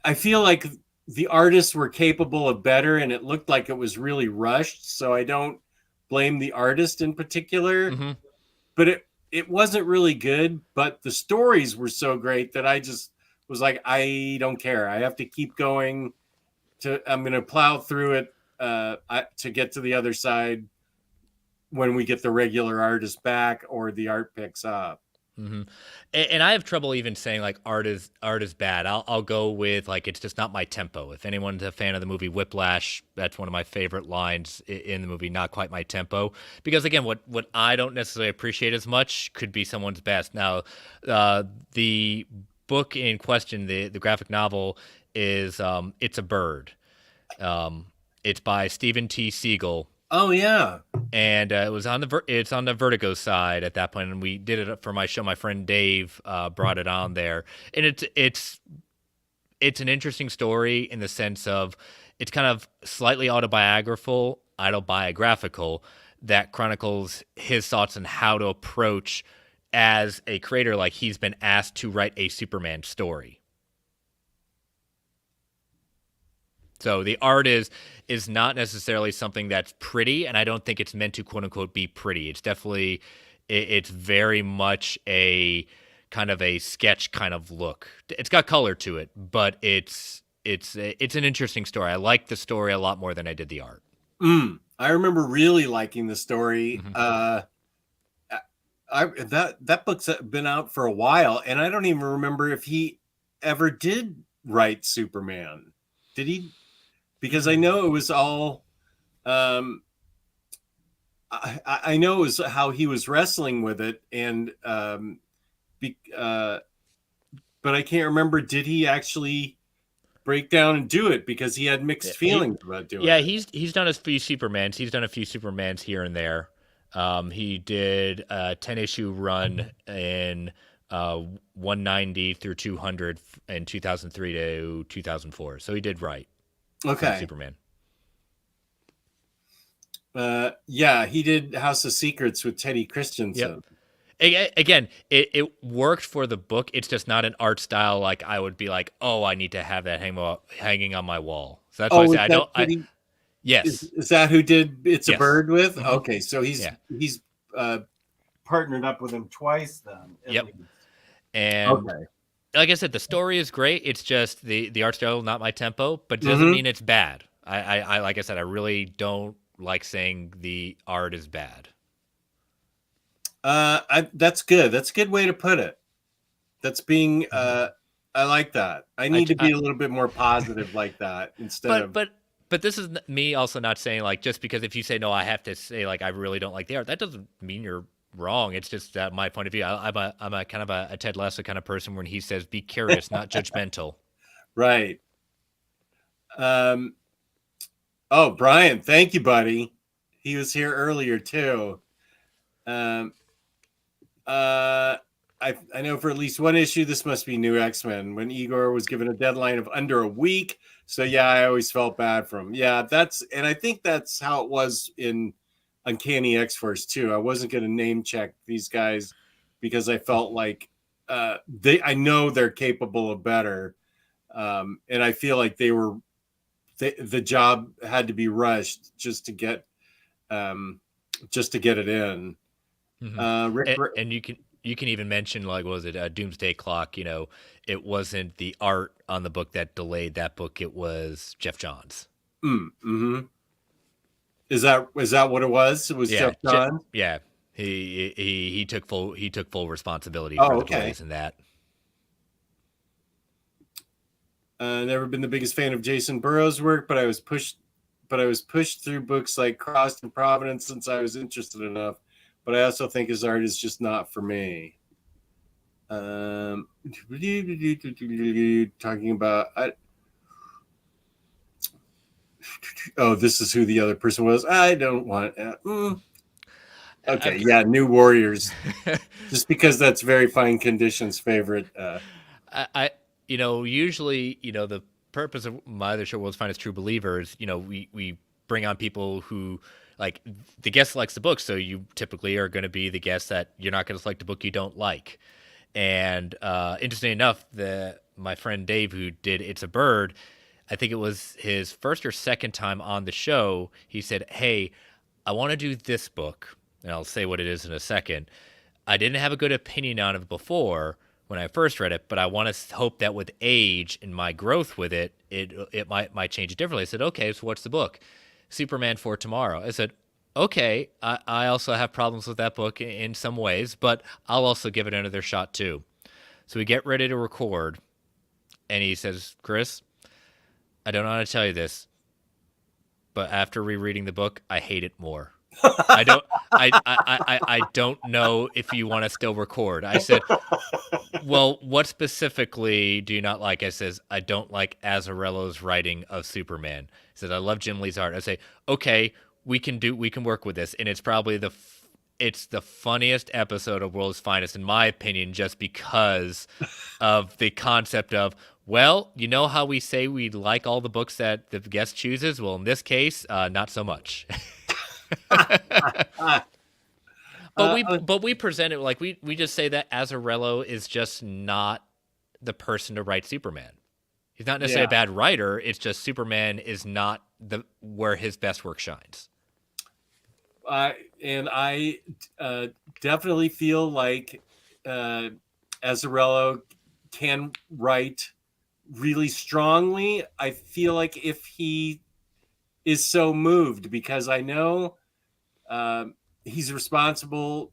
I feel like the artists were capable of better, and it looked like it was really rushed. So I don't blame the artist in particular, but it wasn't really good. But the stories were so great that I just was like, I don't care. I have to keep going. I'm going to plow through it to get to the other side when we get the regular artist back or the art picks up. Mm-hmm. And I have trouble even saying like art is bad. I'll go with like it's just not my tempo. If anyone's a fan of the movie Whiplash, that's one of my favorite lines in the movie. Not quite my tempo, because again, what I don't necessarily appreciate as much could be someone's best. Now, the book in question, the graphic novel, is It's a Bird. It's by Stephen T. Siegel. Oh yeah. and it was on it's on the Vertigo side at that point, and we did it for my show. My friend Dave brought it on there, and it's an interesting story in the sense of it's kind of slightly autobiographical that chronicles his thoughts on how to approach as a creator, like he's been asked to write a Superman story. So the art is not necessarily something that's pretty, and I don't think it's meant to quote unquote be pretty. It's definitely it's very much a kind of a sketch kind of look. It's got color to it, but it's an interesting story. I like the story a lot more than I did the art. I remember really liking the story. Mm-hmm. That book's been out for a while, and I don't even remember if he ever did write Superman. Did he? Because I know it was all. I know it was how he was wrestling with it, and but I can't remember. Did he actually break down and do it? Because he had mixed feelings about doing it. He's done a few Supermans. He's done a few Supermans here and there. He did a 10-issue run in 190 through 200 in 2003 to 2004. So he did write. Okay. Superman. Yeah, he did House of Secrets with Teddy Christensen. Yep. Again, it worked for the book. It's just not an art style like I would be like, oh, I need to have that hanging on my wall. So that's why I say I don't. Yes. Is that who did It's yes. a Bird with? Mm-hmm. Okay, so he's partnered up with him twice then. Yep. And like I said, the story is great. It's just the art style not my tempo, but it doesn't mean it's bad. I like I said, I really don't like saying the art is bad. That's good. That's a good way to put it. That's being I like that. I need to be a little bit more positive like that instead of But this is me also not saying like just because if you say no, I have to say like I really don't like the art. That doesn't mean you're wrong. It's just that my point of view. I'm a kind of a Ted Lasso kind of person when he says be curious, not judgmental. Right. Oh, Brian, thank you, buddy. He was here earlier too. I know for at least one issue, this must be New X-Men when Igor was given a deadline of under a week. So yeah, I always felt bad for him. Yeah, and I think that's how it was in Uncanny X-Force too. I wasn't going to name check these guys because I felt like I know they're capable of better. And I feel like the job had to be rushed just to get it in. Mm-hmm. And you can even mention like what was it Doomsday Clock? You know, it wasn't the art on the book that delayed that book. It was Jeff Johns. Mm-hmm. Is that what it was? It was Jeff Johns. Yeah, he took full responsibility for the delays in that. Never been the biggest fan of Jason Burrows' work, but I was pushed through books like Crossed and Providence since I was interested enough. But I also think his art is just not for me. Talking about this is who the other person was. I don't want. Okay, yeah, New Warriors. Just because that's Very Fine Conditions' favorite. Usually, the purpose of my other show, World's Finest True Believers, we bring on people who. Like the guest selects the book, so you typically are going to be the guest that you're not going to select a book you don't like. And interesting enough, my friend Dave, who did It's a Bird, I think it was his first or second time on the show, he said, hey, I want to do this book, and I'll say what it is in a second. I didn't have a good opinion on it before when I first read it, but I want to hope that with age and my growth with it, it might change it differently. I said, okay, so what's the book? Superman for Tomorrow. I said, okay, I also have problems with that book in some ways, but I'll also give it another shot too. So we get ready to record, and he says, Chris, I don't know how to tell you this, but after rereading the book, I hate it more. I don't know if you want to still record. I said, well, what specifically do you not like? I says, I don't like Azzarello's writing of Superman. He said, I love Jim Lee's art. I say, okay, we can work with this, and it's probably it's the funniest episode of World's Finest in my opinion, just because of the concept of, well, you know how we say we like all the books that the guest chooses? Well, in this case, not so much. uh, But we present it like we just say that Azzarello is just not the person to write Superman. He's not necessarily yeah. a bad writer. It's just Superman is not where his best work shines. And I definitely feel like Azzarello can write really strongly. I feel like if he is so moved, because I know he's responsible.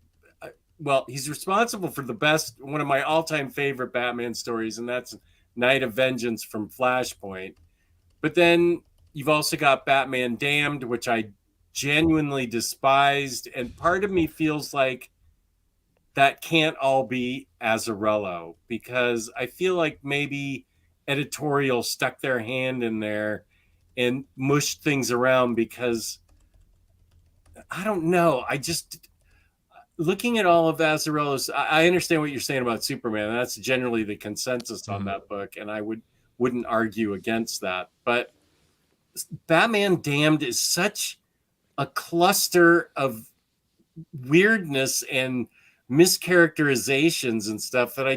Well, he's responsible for one of my all-time favorite Batman stories, and that's Night of Vengeance from Flashpoint. But then you've also got Batman Damned, which I genuinely despised. And part of me feels like that can't all be Azzarello, because I feel like maybe editorial stuck their hand in there and mushed things around, because I don't know. I just, looking at all of Azzarello's, I understand what you're saying about Superman. That's generally the consensus on that book, and I wouldn't argue against that. But Batman Damned is such a cluster of weirdness and mischaracterizations and stuff that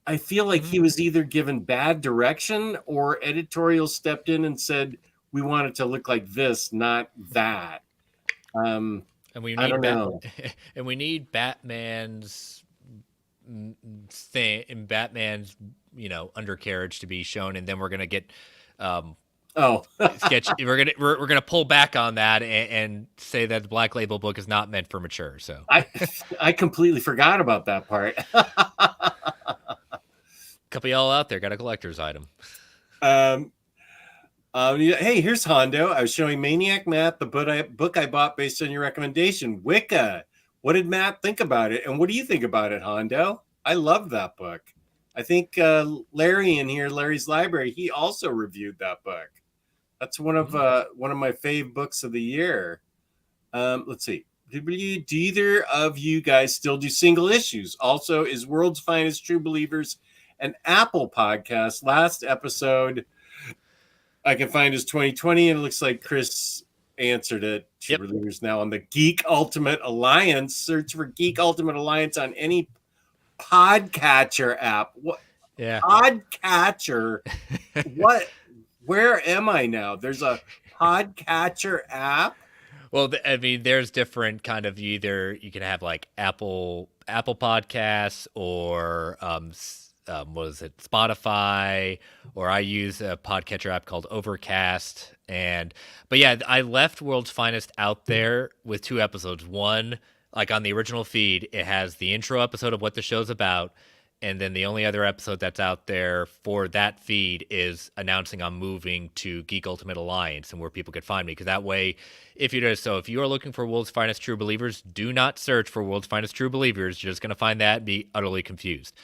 I feel like he was either given bad direction or editorial stepped in and said, we want it to look like this, not that. And we need I don't know. And we need Batman's thing and Batman's, undercarriage to be shown, and then we're gonna get sketch. We're gonna pull back on that and say that the Black Label book is not meant for mature. So I completely forgot about that part. Couple y'all out there got a collector's item. Hey, here's Hondo. I was showing Maniac Matt the book I bought based on your recommendation, Wicca. What did Matt think about it, and what do you think about it, Hondo? I love that book. I think Larry in here, Larry's Library, he also reviewed that book. That's one of my fave books of the year. Let's see. Do either of you guys still do single issues? Also, is World's Finest True Believers an Apple podcast? Last episode I can find is 2020, and it looks like Chris answered it. True Believers now on the Geek Ultimate Alliance. Search for Geek Ultimate Alliance on any podcatcher app. What? Yeah. Podcatcher. What? Where am I now? There's a podcatcher app. Well, I mean, there's different kind of, either you can have like Apple Podcasts, or what is it, Spotify, or I use a podcatcher app called Overcast. But yeah, I left World's Finest out there with 2 episodes. One, like on the original feed, it has the intro episode of what the show's about, and then the only other episode that's out there for that feed is announcing I'm moving to Geek Ultimate Alliance and where people could find me. Because that way, if you are looking for World's Finest True Believers, do not search for World's Finest True Believers. You're just going to find that and be utterly confused.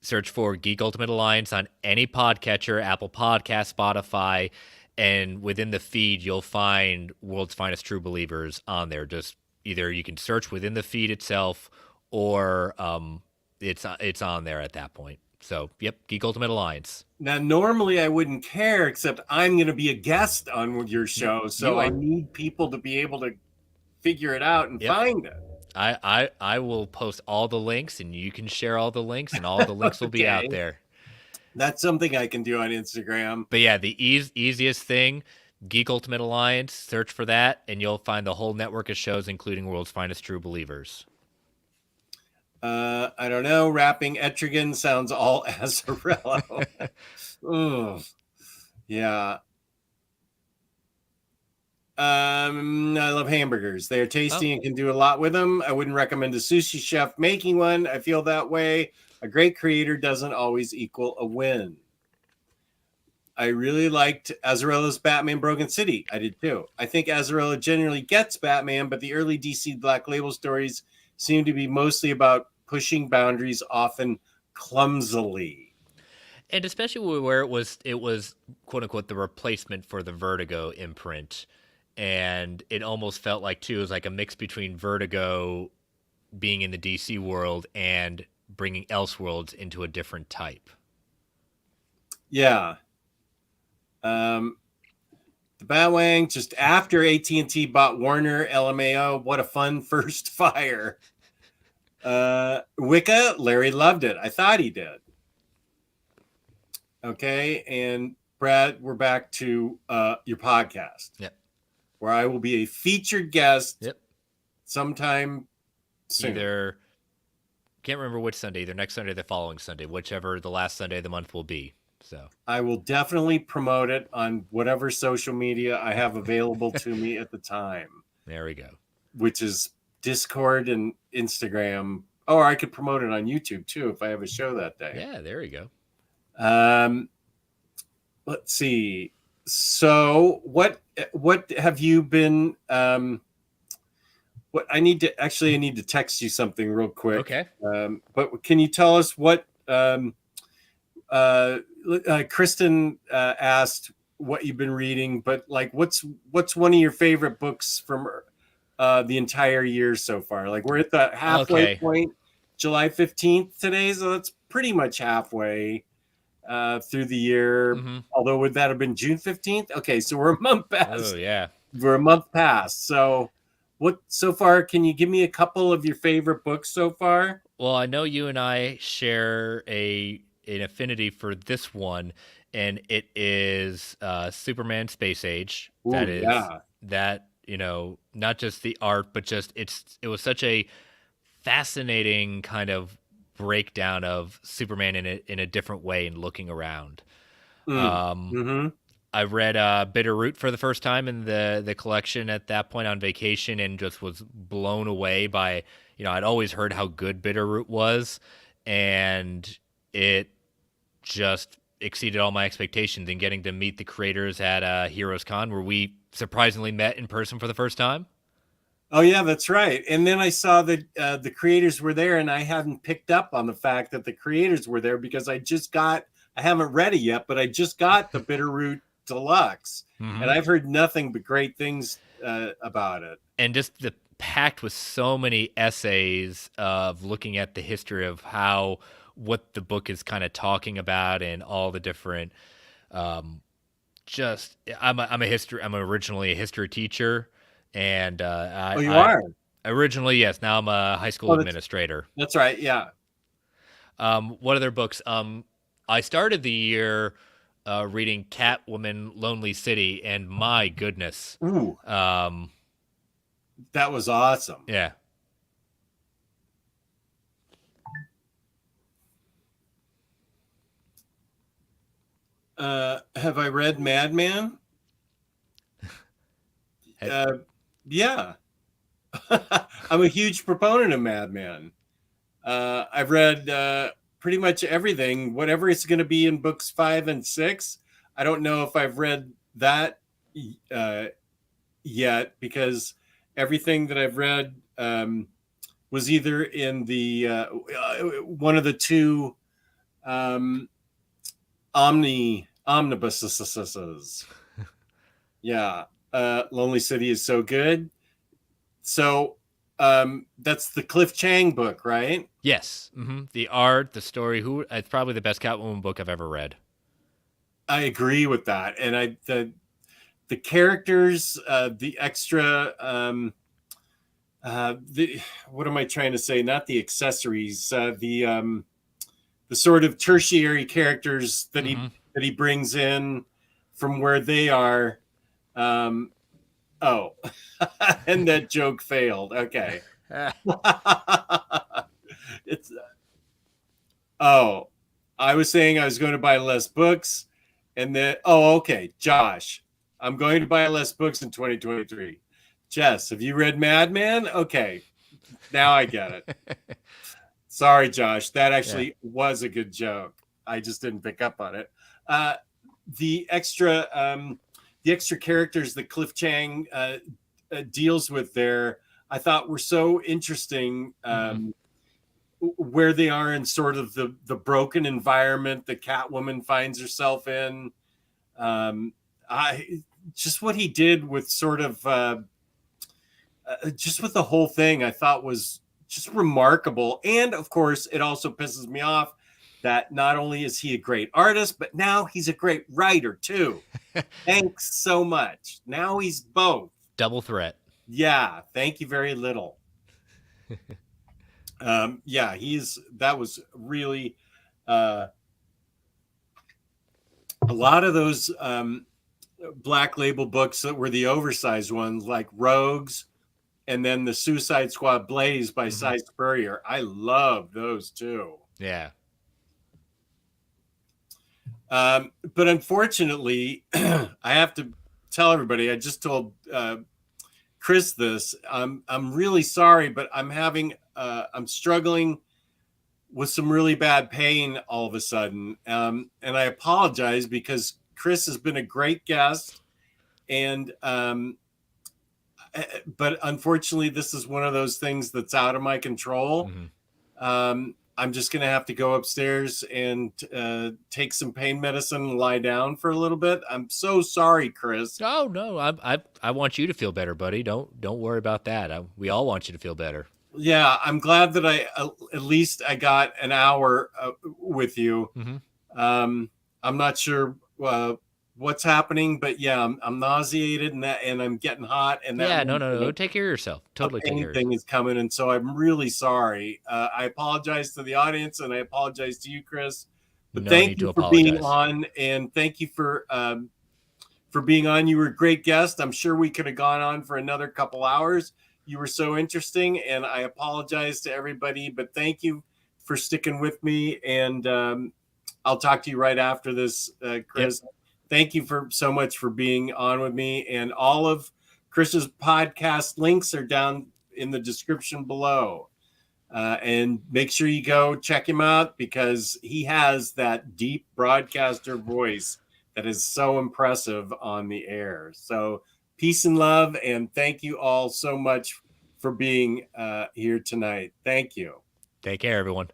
Search for Geek Ultimate Alliance on any podcatcher, Apple Podcast, Spotify, and within the feed, you'll find World's Finest True Believers on there. Just either you can search within the feed itself, or it's on there at that point. So, yep, Geek Ultimate Alliance. Now, normally I wouldn't care, except I'm going to be a guest on your show, so I need people to be able to figure it out and find it. I will post all the links, and you can share all the links, and all the links will be out there. That's something I can do on Instagram. But yeah, the easiest thing, Geek Ultimate Alliance, search for that, and you'll find the whole network of shows, including World's Finest True Believers. I don't know. Rapping Etrigan sounds all Azzarello. Yeah. I love hamburgers. They are tasty and can do a lot with them. I wouldn't recommend a sushi chef making one. I feel that way. A great creator doesn't always equal a win. I really liked Azzarello's Batman Broken City. I did too. I think Azzarello generally gets Batman, but the early DC Black Label stories seem to be mostly about pushing boundaries, often clumsily. And especially where it was quote unquote the replacement for the Vertigo imprint. and it almost felt like too, it was like a mix between Vertigo being in the DC world and bringing Elseworlds into a different type. Yeah. The Batwang, just after AT&T bought Warner LMAO, what a fun first fire. Wicca, Larry loved it. I thought he did. Okay, and Brad, we're back to your podcast. Yep. Where I will be a featured guest. Yep. Sometime soon. Either, can't remember which Sunday, either next Sunday or the following Sunday, whichever the last Sunday of the month will be. So I will definitely promote it on whatever social media I have available to me at the time. There we go. Which is Discord and Instagram. Or I could promote it on YouTube too if I have a show that day. Yeah, there you go. Let's see. So what have you been what I need to text you something real quick. Okay. But can you tell us what Kristen asked what you've been reading, but like what's one of your favorite books from the entire year so far? Like we're at the halfway point, July 15th today, so that's pretty much halfway through the year. Although would that have been June 15th? Okay, so we're a month past. Oh yeah. We're a month past. So what so far, can you give me a couple of your favorite books so far? Well, I know you and I share an affinity for this one, and it is Superman Space Age. Ooh, that is yeah. that, not just the art, but just it was such a fascinating kind of breakdown of Superman in a different way and looking around. I read Bitterroot for the first time in the collection at that point on vacation, and just was blown away by, I'd always heard how good Bitterroot was, and it just exceeded all my expectations. And getting to meet the creators at Heroes Con, where we surprisingly met in person for the first time. Oh yeah, that's right. And then I saw that the creators were there, and I hadn't picked up on the fact that the creators were there because I haven't read it yet, but I just got the Bitterroot Deluxe, and I've heard nothing but great things about it. And just packed with so many essays of looking at the history of what the book is kind of talking about, and all the different. I'm originally a history teacher, and you are originally, yes. Now I'm a high school administrator. That's right. Yeah. What other books? I started the year reading Catwoman Lonely City, and my goodness. Ooh. That was awesome. Yeah. Have I read Madman? Yeah. I'm a huge proponent of Madman. I've read pretty much everything, whatever it's going to be in books 5 and 6. I don't know if I've read that yet, because everything that I've read was either in the one of the two omnibuses. Yeah. Lonely City is so good. So that's the Cliff Chang book, right? Yes. The art, the story. It's probably the best Catwoman book I've ever read. I agree with that. And the characters, the extra, what am I trying to say? Not the accessories, the sort of tertiary characters that he brings in from where they are. Oh, and that joke failed. Okay. I was saying I was going to buy less books, and then, okay, Josh, I'm going to buy less books in 2023. Jess, have you read Madman? Okay, now I get it. Sorry, Josh, that actually was a good joke. I just didn't pick up on it. The extra characters that Cliff Chang deals with there, I thought were so interesting. Where they are in sort of the broken environment that Catwoman finds herself in. I just what he did with sort of just with the whole thing, I thought was just remarkable. And of course, it also pisses me off that not only is he a great artist, but now he's a great writer too. Thanks so much. Now he's both. Double threat. Yeah, thank you very little. Yeah, that was really uh, a lot of those Black Label books that were the oversized ones, like Rogues, and then the Suicide Squad Blaze by Cy Spurrier. I love those too. Yeah. But unfortunately, I have to tell everybody. I just told Chris this. I'm really sorry, but I'm struggling with some really bad pain all of a sudden, and I apologize because Chris has been a great guest, and but unfortunately, this is one of those things that's out of my control. I'm just going to have to go upstairs and take some pain medicine and lie down for a little bit. I'm so sorry, Chris. Oh no, I want you to feel better, buddy. Don't worry about that. We all want you to feel better. Yeah, I'm glad that at least I got an hour with you. I'm not sure what's happening, but yeah, I'm nauseated and I'm getting hot. And that no. Take care of yourself. Totally take care of yourself. Anything is coming, and so I'm really sorry. I apologize to the audience, and I apologize to you, Chris. But thank you for being on, and thank you for being on. You were a great guest. I'm sure we could have gone on for another couple hours. You were so interesting, and I apologize to everybody, but thank you for sticking with me. And I'll talk to you right after this, Chris. Yep. Thank you so much for being on with me. And all of Chris's podcast links are down in the description below. And make sure you go check him out because he has that deep broadcaster voice that is so impressive on the air. So peace and love, and thank you all so much for being here tonight. Thank you. Take care, everyone.